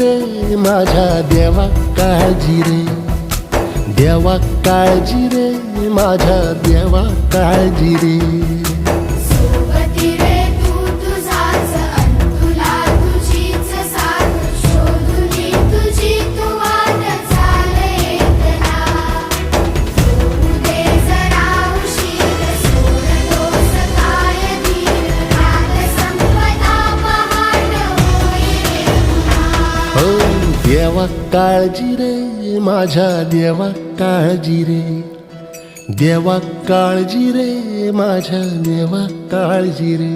रे माझ्या देवा काळजी रे, देवा काळजी रे माझ्या देवा काळजी रे. सोबती रे तू तुझाच अंतुला तुझीच साथ, शोधुनी तुझी तू वाट चाल एकला. होऊ दे जरा उशीर, सोड दोष काय धीर, रात संपदा पहाट होई रे पुन्हा. हो देवा काळजी रे माझ्या देवा काळजी रे, देवा काळजी रे माझ्या देवा काळजी रे.